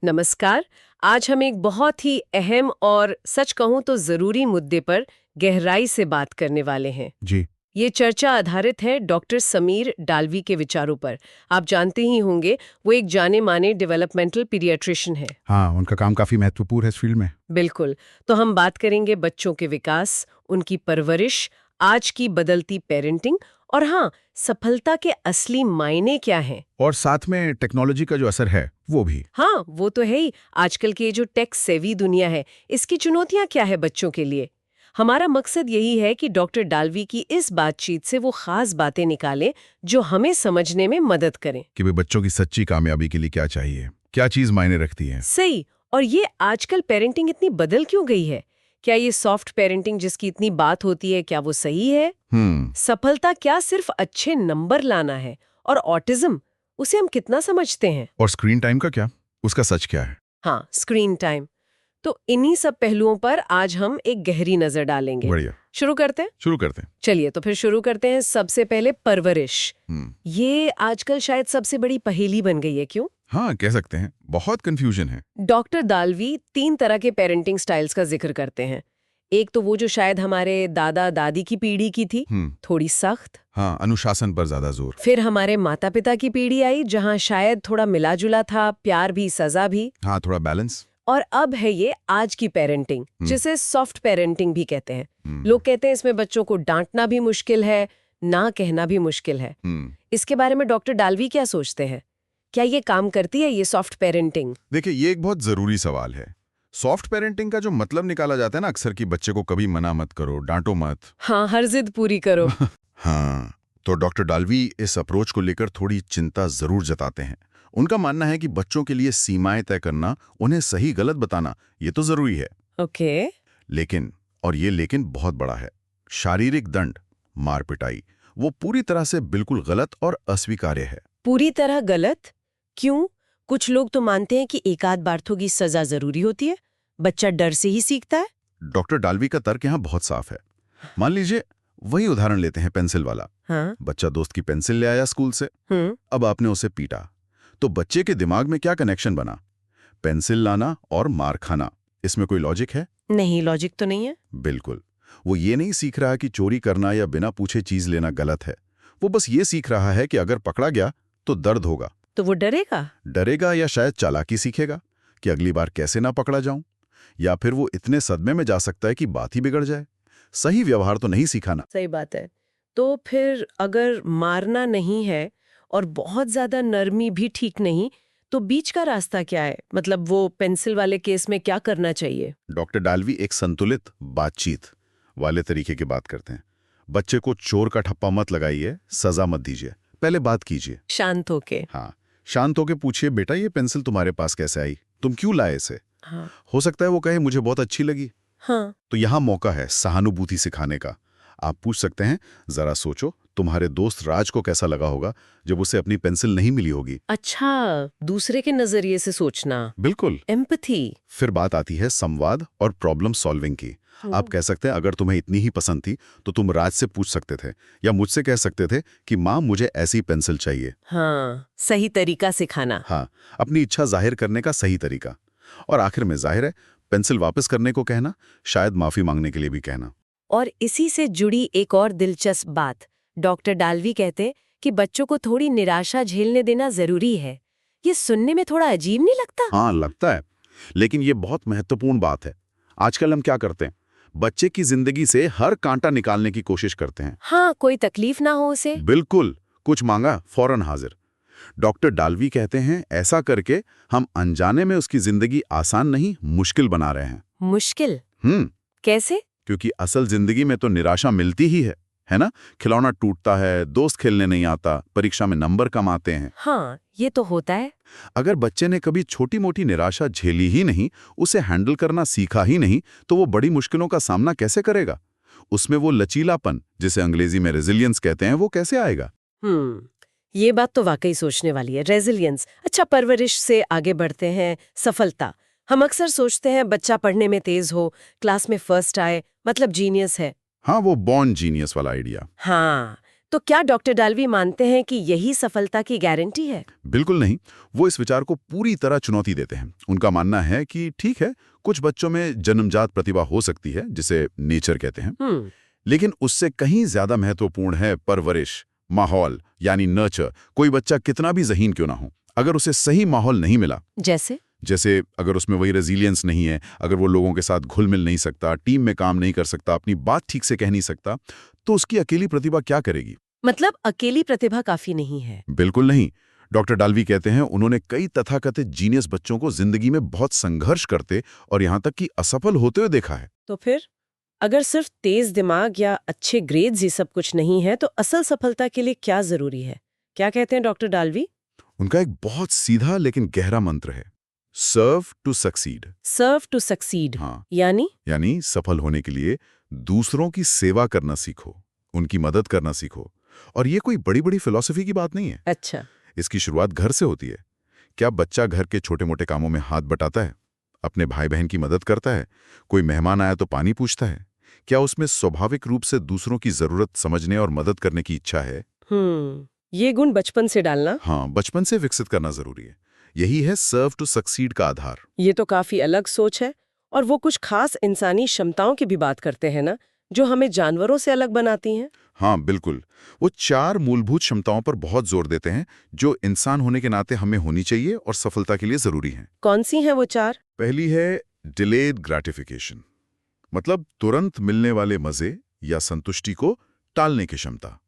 नमस्कार। आज हम एक बहुत ही अहम और सच कहूं तो जरूरी मुद्दे पर गहराई से बात करने वाले हैं। जी। ये चर्चा आधारित है डॉक्टर समीर डालवी के विचारों पर। आप जानते ही होंगे, वो एक जाने माने डेवलपमेंटल पीडियाट्रिशियन है। हाँ, उनका काम काफ़ी महत्वपूर्ण है इस फील्ड में। बिल्कुल। तो हम बात करेंगे बच्चों के विकास, उनकी परवरिश, आज की बदलती पेरेंटिंग और हाँ, सफलता के असली मायने क्या हैं। और साथ में टेक्नोलॉजी का जो असर है, वो भी। हाँ, वो तो है ही। आजकल की ये जो टेक सेवी दुनिया है, इसकी चुनौतियां क्या है बच्चों के लिए। हमारा मकसद यही है कि डॉक्टर डालवी की इस बातचीत से वो खास बातें निकालें जो हमें समझने में मदद करें। कि वे बच्चों की सच्ची कामयाबी के लिए क्या चाहिए, क्या चीज़ मायने रखती है। सही। और ये आजकल पेरेंटिंग इतनी बदल क्यों गई है? क्या ये सॉफ्ट पेरेंटिंग जिसकी इतनी बात होती है, क्या वो सही है? सफलता क्या सिर्फ अच्छे नंबर लाना है? और ऑटिज्म, उसे हम कितना समझते हैं? और स्क्रीन टाइम का क्या, उसका सच क्या है। हाँ, स्क्रीन टाइम। तो इन्हीं सब पहलुओं पर आज हम एक गहरी नजर डालेंगे। बढ़िया। शुरू करते हैं। चलिए तो फिर शुरू करते हैं। सबसे पहले परवरिश। ये आजकल शायद सबसे बड़ी पहेली बन गई है, क्यों? हाँ, कह सकते हैं, बहुत कंफ्यूजन है। डॉक्टर दालवी 3 तरह के पेरेंटिंग स्टाइल्स का जिक्र करते हैं। एक तो वो जो शायद हमारे दादा दादी की पीढ़ी की थी, थोड़ी सख्त। हाँ, अनुशासन पर ज्यादा जोर। फिर हमारे माता पिता की पीढ़ी आई, जहाँ शायद थोड़ा मिला जुला था, प्यार भी सजा भी। हाँ, थोड़ा बैलेंस। और अब है ये आज की पेरेंटिंग, जिसे सॉफ्ट पेरेंटिंग भी कहते हैं। लोग कहते हैं इसमें बच्चों को डांटना भी मुश्किल है, ना कहना भी मुश्किल है। इसके बारे में डॉक्टर डालवी क्या सोचते हैं? क्या ये काम करती है, ये सॉफ्ट पेरेंटिंग? देखिए, ये एक बहुत जरूरी सवाल है। सॉफ्ट पेरेंटिंग का जो मतलब निकाला जाता है ना अक्सर, कि बच्चे को कभी मना मत करो, डांटो मत। हाँ, हर जिद पूरी करो। हाँ, तो डॉक्टर डालवी इस अप्रोच को लेकर थोड़ी चिंता जरूर जताते हैं। उनका मानना है कि बच्चों के लिए सीमाएं तय करना, उन्हें सही गलत बताना, ये तो जरूरी है। ओके। लेकिन, और ये लेकिन बहुत बड़ा है, शारीरिक दंड, मार पिटाई, वो पूरी तरह से बिल्कुल गलत और अस्वीकार्य है। पूरी तरह गलत? क्यों? कुछ लोग तो मानते हैं कि एक आध बार तो की सजा जरूरी होती है, बच्चा डर से ही सीखता है। डॉक्टर डालवी का तर्क यहाँ बहुत साफ है। मान लीजिए, वही उदाहरण लेते हैं, पेंसिल वाला। हाँ। बच्चा दोस्त की पेंसिल ले आया स्कूल से। अब आपने उसे पीटा, तो बच्चे के दिमाग में क्या कनेक्शन बना? पेंसिल लाना और मार खाना, इसमें कोई लॉजिक है? नहीं, लॉजिक तो नहीं है। बिल्कुल। वो ये नहीं सीख रहा कि चोरी करना या बिना पूछे चीज लेना गलत है। वो बस ये सीख रहा है कि अगर पकड़ा गया तो दर्द होगा। तो वो डरेगा या शायद चालाकी सीखेगा कि अगली बार कैसे ना पकड़ा जाऊं। या फिर वो इतने सदमे में जा सकता है कि बात ही बिगड़ जाए। सही व्यवहार तो नहीं सीखा ना। सही बात है। तो फिर अगर मारना नहीं है और बहुत ज्यादा नरमी भी ठीक नहीं, तो बीच का रास्ता क्या है? मतलब वो पेंसिल वाले केस में क्या करना चाहिए? डॉक्टर डालवी एक संतुलित बातचीत वाले तरीके की बात करते हैं। बच्चे को चोर का ठप्पा मत लगाइए, सजा मत दीजिए, पहले बात कीजिए शांत होके। हाँ, शांत होके पूछिए, बेटा ये पेंसिल तुम्हारे पास कैसे आई, तुम क्यों लाए इसे? हाँ। हो सकता है वो कहे मुझे बहुत अच्छी लगी। हाँ। तो यहाँ मौका है सहानुभूति सिखाने का। आप पूछ सकते हैं, जरा सोचो तुम्हारे दोस्त राज को कैसा लगा होगा जब उसे अपनी पेंसिल नहीं मिली होगी। अच्छा, दूसरे के नजरिए से सोचना। बिल्कुल। एम्पैथी। फिर बात आती है संवाद और प्रॉब्लम सॉल्विंग की। आप कह सकते हैं, अगर तुम्हें इतनी ही पसंद थी तो तुम राज से पूछ सकते थे, या मुझसे कह सकते थे कि माँ मुझे ऐसी पेंसिल चाहिए। हाँ, सही तरीका सिखाना। हाँ, अपनी इच्छा जाहिर करने का सही तरीका। और आखिर में जाहिर है, पेंसिल वापस करने को कहना, शायद माफी मांगने के लिए भी कहना। और इसी से जुड़ी एक और दिलचस्प बात, डॉक्टर डालवी कहते कि बच्चों को थोड़ी निराशा झेलने देना जरूरी है। ये सुनने में थोड़ा अजीब नहीं लगता? हाँ, लगता है, लेकिन ये बहुत महत्वपूर्ण बात है। आजकल हम क्या करते हैं, बच्चे की जिंदगी से हर कांटा निकालने की कोशिश करते हैं। हाँ, कोई तकलीफ ना हो उसे। बिल्कुल, कुछ मांगा फौरन हाजिर। डॉक्टर डालवी कहते हैं, ऐसा करके हम अनजाने में उसकी जिंदगी आसान नहीं, मुश्किल बना रहे हैं। मुश्किल? कैसे? क्योंकि असल जिंदगी में तो निराशा मिलती ही है ना? खिलौना टूटता है, दोस्त खेलने नहीं आता, परीक्षा में नंबर कम आते हैं। हाँ, ये तो होता है। अगर बच्चे ने कभी छोटी मोटी निराशा झेली ही नहीं, उसे हैंडल करना सीखा ही नहीं, तो वो बड़ी मुश्किलों का सामना कैसे करेगा? उसमें वो लचीलापन, जिसे अंग्रेजी में रेजिलियंस कहते हैं, वो कैसे आएगा? ये बात तो वाकई सोचने वाली है। रेजिलियंस। अच्छा, परवरिश से आगे बढ़ते हैं। सफलता। हम अक्सर सोचते हैं बच्चा पढ़ने में तेज हो, क्लास में फर्स्ट आए, मतलब जीनियस है। हाँ, वो बॉर्न जीनियस वाला आइडिया। हाँ, तो क्या डॉक्टर डाल्वी मानते हैं कि यही सफलता की गारंटी है? बिल्कुल नहीं। वो इस विचार को पूरी तरह चुनौती देते हैं। उनका मानना है कि ठीक है, कुछ बच्चों में जन्मजात प्रतिभा हो सकती है, जिसे नेचर कहते हैं, लेकिन उससे कहीं ज्यादा महत्वपूर्ण है परवरिश, माहौल यानी नर्चर। कोई बच्चा कितना भी ज़हीन क्यों ना हो, अगर उसे सही माहौल नहीं मिला, जैसे अगर उसमें वही रेजिलियंस नहीं है, अगर वो लोगों के साथ घुल मिल नहीं सकता, टीम में काम नहीं कर सकता, अपनी बात ठीक से कह नहीं सकता, तो उसकी अकेली प्रतिभा क्या करेगी? मतलब अकेली प्रतिभा काफी नहीं है? बिल्कुल नहीं। डॉक्टर डाल्वी कहते हैं उन्होंने कई तथाकथित जीनियस बच्चों को जिंदगी में बहुत संघर्ष करते और यहां तक कि असफल होते हुए देखा है। तो फिर अगर सिर्फ तेज दिमाग या अच्छे ग्रेड्स ही सब कुछ नहीं है, तो असल सफलता के लिए क्या जरूरी है? क्या कहते हैं डॉक्टर डाल्वी? उनका एक बहुत सीधा लेकिन गहरा मंत्र है, serve to succeed. Serve to succeed? हाँ, यानी सफल होने के लिए दूसरों की सेवा करना सीखो, उनकी मदद करना सीखो। और ये कोई बड़ी बड़ी फिलॉसफी की बात नहीं है। अच्छा। इसकी शुरुआत घर से होती है। क्या बच्चा घर के छोटे मोटे कामों में हाथ बटाता है, अपने भाई बहन की मदद करता है, कोई मेहमान आया तो पानी पूछता है? क्या उसमें स्वाभाविक रूप से दूसरों की जरूरत समझने और मदद करने की इच्छा है? ये गुण बचपन से डालना? हाँ, बचपन से विकसित करना जरूरी है। यही है सर्व टू सक्सीड का आधार। ये तो काफी अलग सोच है। और वो कुछ खास इंसानी क्षमताओं की भी बात करते हैं ना, जो हमें जानवरों से अलग बनाती हैं? हाँ बिल्कुल। वो 4 मूलभूत क्षमताओं पर बहुत जोर देते हैं, जो इंसान होने के नाते हमें होनी चाहिए और सफलता के लिए जरूरी हैं। कौन सी हैं वो 4? पहली है डिलेड ग्रेटिफिकेशन, मतलब तुरंत मिलने वाले मजे या संतुष्टि को टालने की क्षमता।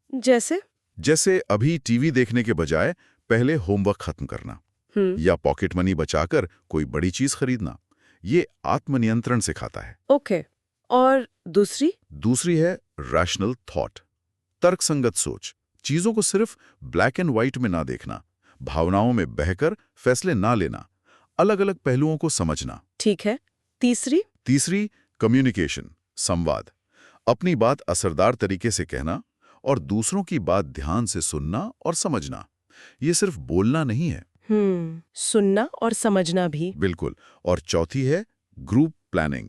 जैसे अभी टीवी देखने के बजाय पहले होमवर्क खत्म करना, या पॉकेट मनी बचाकर कोई बड़ी चीज खरीदना। ये आत्मनियंत्रण सिखाता है। ओके। और दूसरी है रैशनल थॉट, तर्कसंगत सोच। चीजों को सिर्फ ब्लैक एंड व्हाइट में ना देखना, भावनाओं में बहकर फैसले ना लेना, अलग अलग पहलुओं को समझना। ठीक है। तीसरी कम्युनिकेशन, संवाद। अपनी बात असरदार तरीके से कहना और दूसरों की बात ध्यान से सुनना और समझना। ये सिर्फ बोलना नहीं है। सुनना और समझना भी। बिल्कुल। और चौथी है ग्रुप प्लानिंग,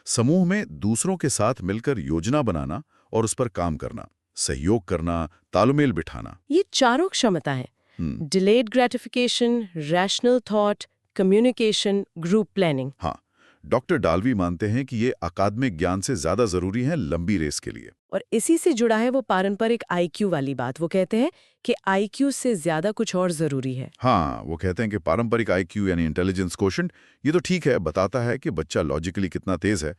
समूह में दूसरों के साथ मिलकर योजना बनाना और उस पर काम करना, सहयोग करना, तालमेल बिठाना। ये चारों क्षमताएं, delayed gratification, rational thought, communication, group planning. हाँ, डॉक्टर डाल्वी मानते हैं कि ये अकादमिक ज्ञान से ज्यादा जरूरी है लंबी रेस के लिए। और इसी से जुड़ा है वो पारंपरिक आईक्यू वाली बात। वो कहते हैं कि आईक्यू से ज्यादा कुछ और जरूरी है। हाँ, वो कहते हैं कि पारंपरिक आईक्यू यानी इंटेलिजेंस कोशेंट, ये तो ठीक है, बताता है कि बच्चा लॉजिकली कितना तेज है,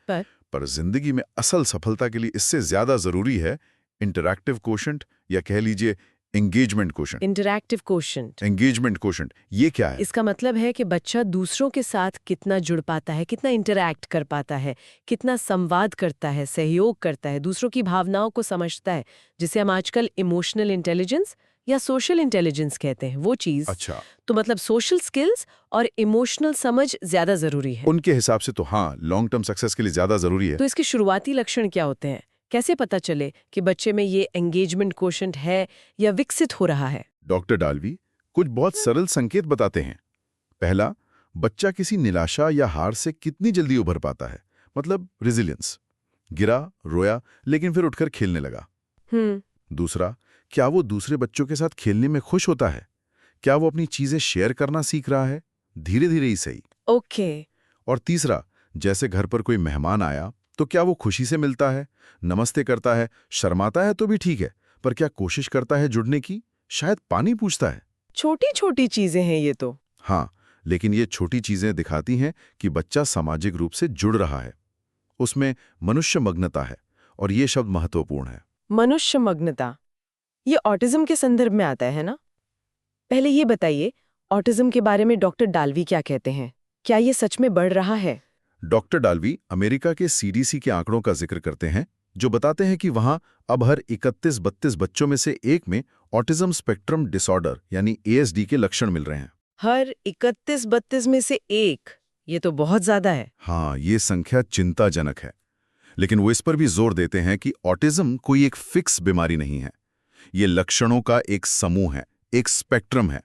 पर जिंदगी में असल सफलता के लिए इससे ज्यादा जरूरी है इंटरैक्टिव कोशेंट, या कह लीजिए engagement quotient. Interactive quotient. Engagement quotient ये क्या है? इसका मतलब है कि बच्चा दूसरों के साथ कितना जुड़ पाता है, कितना इंटरैक्ट कर पाता है, कितना संवाद करता है, सहयोग करता है, दूसरों की भावनाओं को समझता है, जिसे हम आजकल इमोशनल इंटेलिजेंस या सोशल इंटेलिजेंस कहते हैं, वो चीज। अच्छा। तो मतलब सोशल स्किल्स और इमोशनल समझ ज्यादा जरूरी है उनके हिसाब से। तो हाँ, लॉन्ग टर्म सक्सेस के लिए ज्यादा जरूरी है। तो इसके शुरुआती लक्षण क्या होते हैं? कैसे पता चले कि बच्चे में ये एंगेजमेंट कोशेंट है या विकसित हो रहा है? डॉक्टर डाल्वी कुछ बहुत सरल संकेत बताते हैं। पहला, बच्चा किसी निराशा या हार से कितनी जल्दी उभर पाता है, मतलब रेजिलियंस। गिरा, रोया, लेकिन फिर उठकर खेलने लगा। दूसरा, क्या वो दूसरे बच्चों के साथ खेलने में खुश होता है? क्या वो अपनी चीजें शेयर करना सीख रहा है, धीरे धीरे ही सही। ओके। और तीसरा, जैसे घर पर कोई मेहमान आया तो क्या वो खुशी से मिलता है, नमस्ते करता है, शर्माता है तो भी ठीक है, पर क्या कोशिश करता है जुड़ने की, शायद पानी पूछता है। छोटी छोटी चीजें हैं ये तो। हाँ, लेकिन ये छोटी चीजें दिखाती हैं कि बच्चा सामाजिक रूप से जुड़ रहा है, उसमें मनुष्य मग्नता है, और ये शब्द महत्वपूर्ण है। मनुष्य मग्नता, ये ऑटिज्म के संदर्भ में आता है ना? पहले ये बताइए, ऑटिज्म के बारे में डॉक्टर डाल्वी क्या कहते हैं? क्या ये सच में बढ़ रहा है? डॉक्टर डाल्वी अमेरिका के सीडीसी के आंकड़ों का जिक्र करते हैं, जो बताते हैं कि वहां अब हर 31-32 बच्चों में से एक में ऑटिज्म स्पेक्ट्रम डिसऑर्डर यानी एएसडी के लक्षण मिल रहे हैं। हर 31-32 में से एक? ये तो बहुत ज्यादा है। हाँ, ये संख्या चिंताजनक है, लेकिन वो इस पर भी जोर देते हैं कि ऑटिज्म कोई एक फिक्स बीमारी नहीं है। ये लक्षणों का एक समूह है, एक स्पेक्ट्रम है।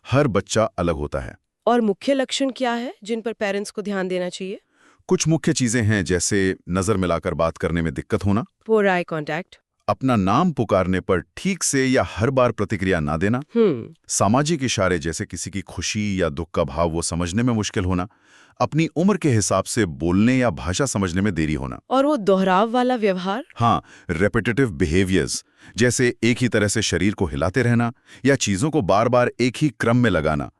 हर बच्चा अलग होता है। और मुख्य लक्षण क्या है जिन पर पेरेंट्स को ध्यान देना चाहिए? कुछ मुख्य चीजें हैं, जैसे नजर मिलाकर बात करने में दिक्कत होना, पोर आई कांटेक्ट, अपना नाम पुकारने पर ठीक से या हर बार प्रतिक्रिया ना देना, सामाजिक इशारे जैसे किसी की खुशी या दुख का भाव वो समझने में मुश्किल होना, अपनी उम्र के हिसाब से बोलने या भाषा समझने में देरी होना। और वो दोहराव वाला व्यवहार? हाँ, रेपिटेटिव बिहेवियर्स, जैसे एक ही तरह से शरीर को हिलाते रहना या चीजों को बार बार एक ही क्रम में लगाना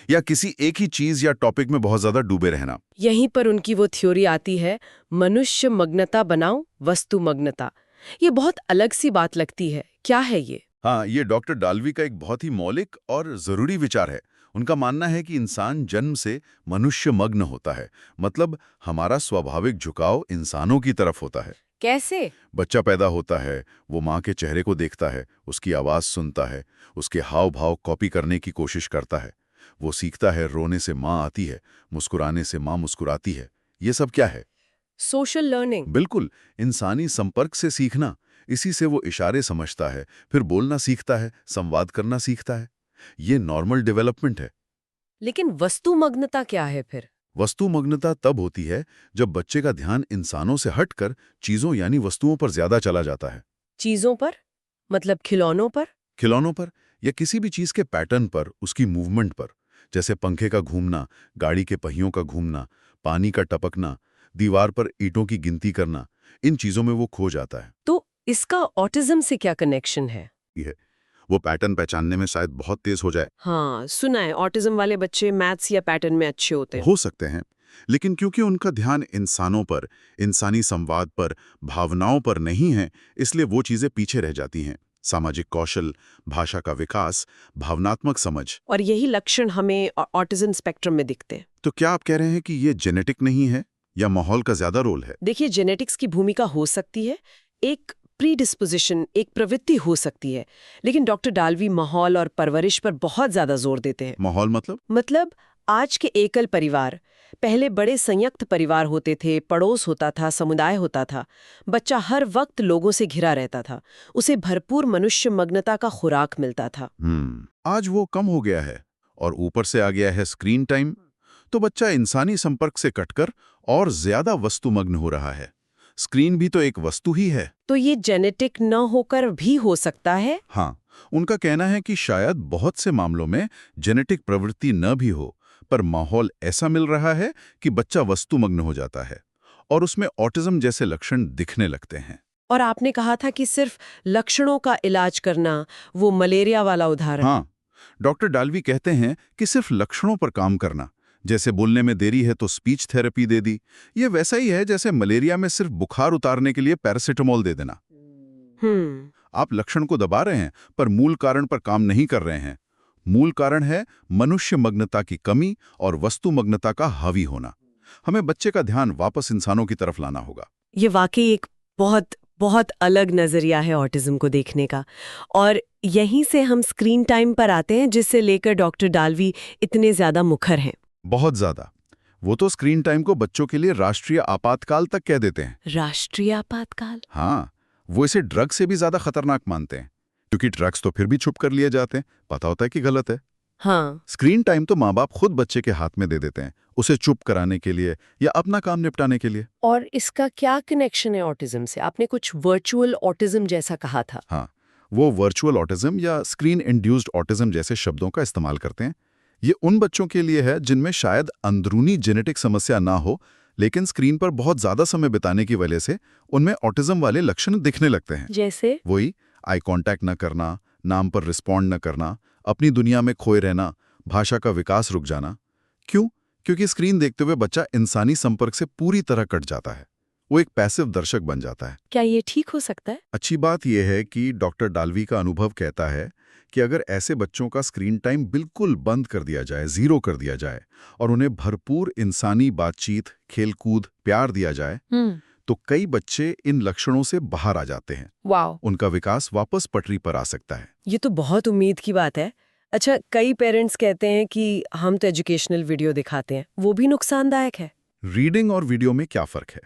या किसी एक ही चीज या टॉपिक में बहुत ज्यादा डूबे रहना। यहीं पर उनकी वो थ्योरी आती है, मनुष्य मग्नता बनाओ वस्तु मग्नता। ये बहुत अलग सी बात लगती है, क्या है ये? हाँ, ये डॉक्टर डाल्वी का एक बहुत ही मौलिक और जरूरी विचार है। उनका मानना है कि इंसान जन्म से मनुष्य मग्न होता है, मतलब हमारा स्वाभाविक झुकाव इंसानों की तरफ होता है। कैसे? बच्चा पैदा होता है, वो माँ के चेहरे को देखता है, उसकी आवाज सुनता है, उसके हाव भाव कॉपी करने की कोशिश करता है। वो सीखता है, रोने से माँ आती है, मुस्कुराने से माँ मुस्कुराती है। ये सब क्या है? Social learning. बिल्कुल, इंसानी संपर्क से सीखना। इसी से वो इशारे समझता है, फिर बोलना सीखता है, संवाद करना सीखता है। ये नॉर्मल डेवलपमेंट है। लेकिन वस्तुमग्नता क्या है फिर? वस्तुमग्नता तब होती है जब बच्चे का ध्यान इंसानों से हटकर चीजों यानी वस्तुओं पर ज्यादा चला जाता है। चीजों पर? मतलब खिलौनों पर? खिलौनों पर या किसी भी चीज के पैटर्न पर, उसकी मूवमेंट पर, जैसे पंखे का घूमना, गाड़ी के पहियों का घूमना, पानी का टपकना, दीवार पर ईंटों की गिनती करना। इन चीजों में वो खो जाता है। तो इसका ऑटिज्म से क्या कनेक्शन है? वो पैटर्न पहचानने में शायद बहुत तेज हो जाए। हाँ, सुना है ऑटिज्म वाले बच्चे मैथ्स या पैटर्न में अच्छे होते हैं। हो सकते हैं, लेकिन क्योंकि उनका ध्यान इंसानों पर, इंसानी संवाद पर, भावनाओं पर नहीं है, इसलिए वो चीजें पीछे रह जाती हैं। सामाजिक कौशल, भाषा का विकास, भावनात्मक समझ। और यही लक्षण हमें ऑटिज्म स्पेक्ट्रम में दिखते हैं। तो क्या आप कह रहे हैं कि ये जेनेटिक नहीं है या माहौल का ज्यादा रोल है? देखिए, जेनेटिक्स की भूमिका हो सकती है, एक प्रीडिस्पोजिशन, एक प्रवृत्ति हो सकती है, लेकिन डॉक्टर डाल्वी माहौल और परवरिश पर बहुत ज्यादा जोर देते हैं। माहौल मतलब आज के एकल परिवार, पहले बड़े संयुक्त परिवार होते थे, पड़ोस होता था, समुदाय होता था। बच्चा हर वक्त लोगों से घिरा रहता था, उसे भरपूर मनुष्य मग्नता का खुराक मिलता था। आज वो कम हो गया है और ऊपर से आ गया है स्क्रीन टाइम, तो बच्चा इंसानी संपर्क से कटकर और ज्यादा वस्तुमग्न हो रहा है। स्क्रीन भी तो एक वस्तु ही है। तो ये जेनेटिक न होकर भी हो सकता है? हाँ, उनका कहना है कि शायद बहुत से मामलों में जेनेटिक प्रवृत्ति न भी हो, पर माहौल ऐसा मिल रहा है कि बच्चा वस्तुमग्न हो जाता है और उसमें ऑटिज्म जैसे लक्षण दिखने लगते हैं। और आपने कहा था कि सिर्फ लक्षणों का इलाज करना, वो मलेरिया वाला उदाहरण। हाँ, डॉक्टर डाल्वी कहते हैं कि सिर्फ लक्षणों पर काम करना, जैसे बोलने में देरी है तो स्पीच थेरेपी दे दी, ये वैसा ही है जैसे मलेरिया में सिर्फ बुखार उतारने के लिए पैरासिटामोल दे देना। आप लक्षण को दबा रहे हैं पर मूल कारण पर काम नहीं कर रहे हैं। मूल कारण है मनुष्य मग्नता की कमी और वस्तु मग्नता का हावी होना। हमें बच्चे का ध्यान वापस इंसानों की तरफ लाना होगा। ये वाकई एक बहुत बहुत अलग नजरिया है ऑटिज्म को देखने का। और यहीं से हम स्क्रीन टाइम पर आते हैं, जिससे लेकर डॉक्टर डाल्वी इतने ज्यादा मुखर हैं। बहुत ज्यादा। वो तो स्क्रीन टाइम को बच्चों के लिए राष्ट्रीय आपातकाल तक कह देते हैं। राष्ट्रीय आपातकाल? हाँ, वो इसे ड्रग से भी ज्यादा खतरनाक मानते हैं, क्योंकि ड्रग्स तो फिर भी छुप कर लिए जाते हैं, पता होता है कि गलत है। हाँ। स्क्रीन टाइम तो माँ बाप खुद बच्चे के हाथ में दे देते हैं, उसे चुप कराने के लिए या अपना काम निपटाने के लिए। और इसका क्या कनेक्शन है ऑटिज्म से? आपने कुछ वर्चुअल ऑटिज्म जैसा कहा था। हाँ, वो वर्चुअल ऑटिज्म या स्क्रीन इंड्यूस्ड ऑटिज्म जैसे शब्दों का इस्तेमाल करते हैं। ये उन बच्चों के लिए है जिनमें शायद अंदरूनी जेनेटिक समस्या ना हो, लेकिन स्क्रीन पर बहुत ज्यादा समय बिताने की वजह से उनमें ऑटिज्म वाले लक्षण दिखने लगते हैं। जैसे? वही आई कांटेक्ट न करना, नाम पर रिस्पॉन्ड न करना, अपनी दुनिया में खोए रहना, भाषा का विकास रुक जाना। क्यों? क्योंकि स्क्रीन देखते हुए बच्चा इंसानी संपर्क से पूरी तरह कट जाता है। वो एक पैसिव दर्शक बन जाता है। क्या ये ठीक हो सकता है? अच्छी बात यह है कि डॉक्टर डाल्वी का अनुभव कहता है कि अगर ऐसे बच्चों का स्क्रीन टाइम बिल्कुल बंद कर दिया जाए, जीरो कर दिया जाए, और उन्हें भरपूर इंसानी बातचीत, खेलकूद, प्यार दिया जाए, तो कई बच्चे इन लक्षणों से बाहर आ जाते हैं। वाह! उनका विकास वापस पटरी पर आ सकता है। ये तो बहुत उम्मीद की बात है। अच्छा, कई पेरेंट्स कहते हैं कि हम तो एजुकेशनल वीडियो दिखाते हैं, वो भी नुकसानदायक है। रीडिंग और वीडियो में क्या फर्क है?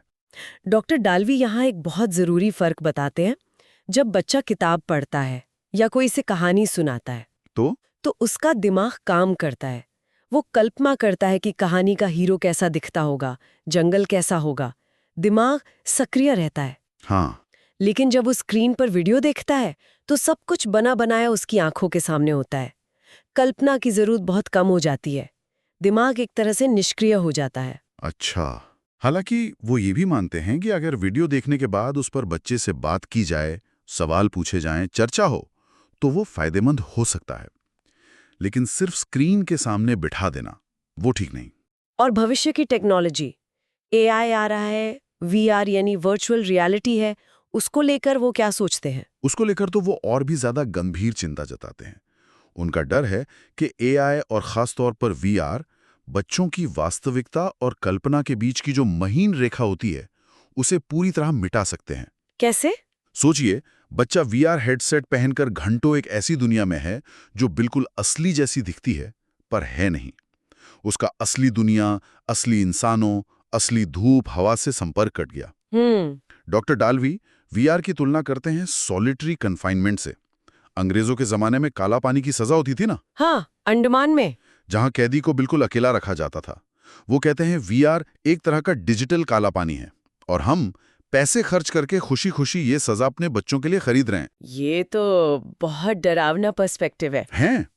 डॉक्टर डाल्वी यहाँ एक बहुत जरूरी फर्क बताते हैं। जब बच्चा किताब पढ़ता है या कोई से कहानी सुनाता है तो उसका दिमाग काम करता है। वो कल्पना करता है कि कहानी का हीरो कैसा दिखता होगा, जंगल कैसा होगा। दिमाग सक्रिय रहता है। हाँ। लेकिन जब वो स्क्रीन पर वीडियो देखता है तो सब कुछ बना बनाया उसकी आंखों के सामने होता है। कल्पना की जरूरत बहुत कम हो जाती है। दिमाग एक तरह से निष्क्रिय हो जाता है। अच्छा, हालांकि वो ये भी मानते हैं कि अगर वीडियो देखने के बाद उस पर बच्चे से बात की जाए, सवाल पूछे जाएं, चर्चा हो, तो वो फायदेमंद हो सकता है। लेकिन सिर्फ स्क्रीन के सामने बिठा देना, वो ठीक नहीं। और भविष्य की टेक्नोलॉजी, एआई आ रहा है, वीआर यानी वर्चुअल रियलिटी है, उसको लेकर वो क्या सोचते हैं? उसको लेकर तो वो और भी ज्यादा गंभीर चिंता जताते हैं। उनका डर है कि एआई और खास तौर पर वीआर बच्चों की वास्तविकता और कल्पना के बीच की जो महीन रेखा होती है, उसे पूरी तरह मिटा सकते हैं। कैसे? सोचिए, बच्चा वीआर हेडसेट पहनकर घंटों एक ऐसी दुनिया में है जो बिल्कुल असली जैसी दिखती है, पर है नहीं। उसका असली दुनिया, असली इंसानों, असली धूप हवा से संपर्क कट गया। डॉक्टर डालवी वीआर की तुलना करते हैं सॉलिटरी कन्फाइनमेंट से। अंग्रेजों के जमाने में काला पानी की सजा होती थी ना? हाँ, अंडमान में। जहां कैदी को बिल्कुल अकेला रखा जाता था। वो कहते हैं वीआर एक तरह का डिजिटल काला पानी है और हम पैसे खर्च करके खुशी खुशी ये सजा अपने बच्चों के लिए खरीद रहे हैं। ये तो बहुत डरावना पर्सपेक्टिव है। हैं,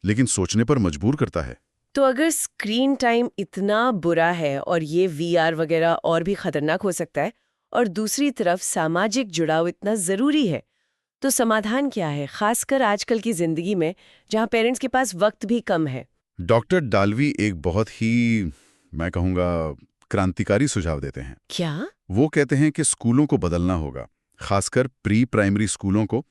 लेकिन सोचने पर मजबूर करता है। तो अगर स्क्रीन टाइम इतना बुरा है और ये वीआर वगैरह और भी खतरनाक हो सकता है, और दूसरी तरफ सामाजिक जुड़ाव इतना जरूरी है, तो समाधान क्या है, खासकर आजकल की जिंदगी में जहां पेरेंट्स के पास वक्त भी कम है? डॉक्टर डालवी एक बहुत ही, मैं कहूँगा, क्रांतिकारी सुझाव देते हैं। क्या? वो कहते हैं कि स्कूलों को बदलना होगा, खासकर प्री प्राइमरी स्कूलों को।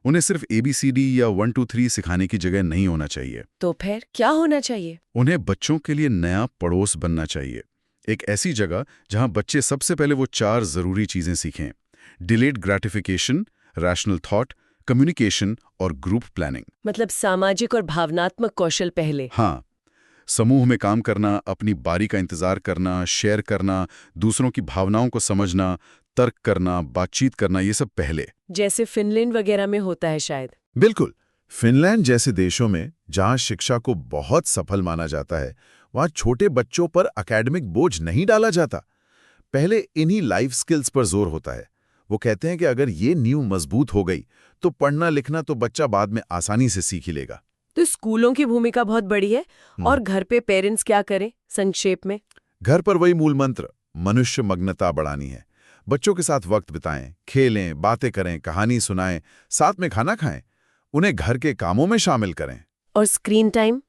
उन्हें सिर्फ ABCD या 1 2 3 सिखाने की जगह नहीं होना चाहिए। तो फिर क्या होना चाहिए? उन्हें बच्चों के लिए नया पड़ोस बनना चाहिए। एक ऐसी जगह जहां बच्चे सबसे पहले वो 4 जरूरी चीजें सीखें: delayed gratification, rational thought, communication और ग्रुप प्लानिंग। मतलब सामाजिक और भावनात्मक कौशल पहले। हाँ, समूह में काम करना, अपनी बारी का इंतजार करना, शेयर करना, दूसरों की भावनाओं को समझना, तर्क करना, बातचीत करना, ये सब पहले। जैसे फिनलैंड वगैरह में होता है शायद। बिल्कुल। फिनलैंड जैसे देशों में जहां शिक्षा को बहुत सफल माना जाता है, वहां छोटे बच्चों पर एकेडमिक बोझ नहीं डाला जाता। पहले इन्हीं लाइफ स्किल्स पर जोर होता है। वो कहते हैं कि अगर ये नींव मजबूत हो गई तो पढ़ना लिखना तो बच्चा बाद में आसानी से सीख ही लेगा। तो स्कूलों की भूमिका बहुत बड़ी है, और घर पे पेरेंट्स क्या करें संक्षेप में? घर पर वही मूल मंत्र, मनुष्य मग्नता बढ़ानी है। बच्चों के साथ वक्त बिताएं, खेलें, बातें करें, कहानी सुनाएं, साथ में खाना खाएं, उन्हें घर के कामों में शामिल करें। और स्क्रीन टाइम?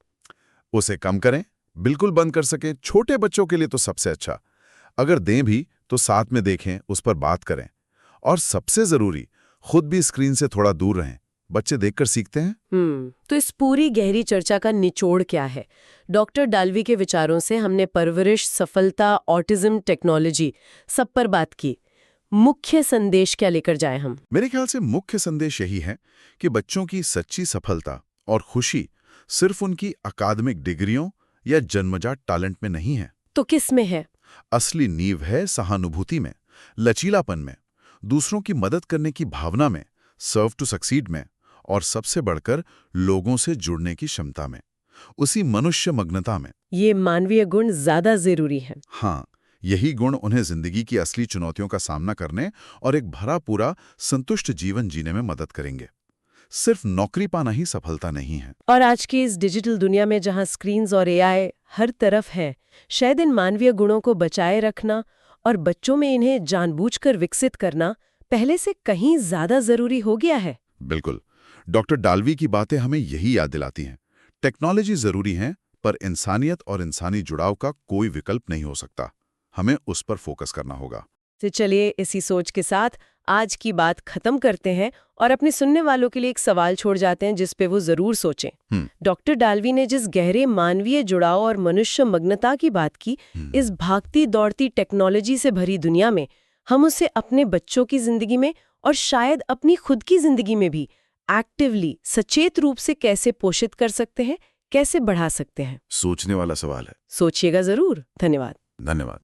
उसे कम करें, बिल्कुल बंद कर सकें। छोटे बच्चों के लिए तो सबसे अच्छा। अगर दें भी तो साथ में देखें, उस पर बात करें। और सबसे जरूरी, खुद भी स्क्रीन से थोड़ा दूर रहें। बच्चे देखकर सीखते हैं। तो इस पूरी गहरी चर्चा का निचोड़ क्या है? डॉक्टर डालवी के विचारों से हमने परवरिश, सफलता, ऑटिज्म, टेक्नोलॉजी, सब पर बात की। मुख्य संदेश क्या लेकर जाएं हम? मेरे ख्याल से मुख्य संदेश यही है कि बच्चों की सच्ची सफलता और खुशी सिर्फ उनकी अकादमिक डिग्रियों या जन्मजात टैलेंट में नहीं है। तो किस में है? असली नींव है सहानुभूति में, लचीलापन में, दूसरों की मदद करने की भावना में, सर्व टू सक्सीड में, और सबसे बढ़कर लोगों से जुड़ने की क्षमता में, उसी मनुष्य मग्नता में। ये मानवीय गुण ज्यादा जरूरी है। हाँ, यही गुण उन्हें जिंदगी की असली चुनौतियों का सामना करने और एक भरा पूरा संतुष्ट जीवन जीने में मदद करेंगे। सिर्फ नौकरी पाना ही सफलता नहीं है। और आज की इस डिजिटल दुनिया में जहां स्क्रीन्स और एआई हर तरफ है, शायद इन मानवीय गुणों को बचाए रखना और बच्चों में इन्हें जानबूझकर विकसित करना पहले से कहीं ज्यादा जरूरी हो गया है। बिल्कुल। डॉक्टर डालवी की बातें हमें यही याद दिलाती हैं। टेक्नोलॉजी जरूरी है, पर इंसानियत और इंसानी जुड़ाव का कोई विकल्प नहीं हो सकता। हमें उस पर फोकस करना होगा। तो चलिए इसी सोच के साथ आज की बात खत्म करते हैं और अपने सुनने वालों के लिए एक सवाल छोड़ जाते हैं जिस पे वो जरूर सोचें। डॉक्टर डालवी ने जिस गहरे मानवीय जुड़ाव और मनुष्य मग्नता की बात की, इस भागती दौड़ती टेक्नोलॉजी से भरी दुनिया में हम उसे अपने बच्चों की जिंदगी में और शायद अपनी खुद की जिंदगी में भी एक्टिवली, सचेत रूप से कैसे पोषित कर सकते हैं, कैसे बढ़ा सकते हैं? सोचने वाला सवाल है। सोचिएगा जरूर। धन्यवाद। धन्यवाद।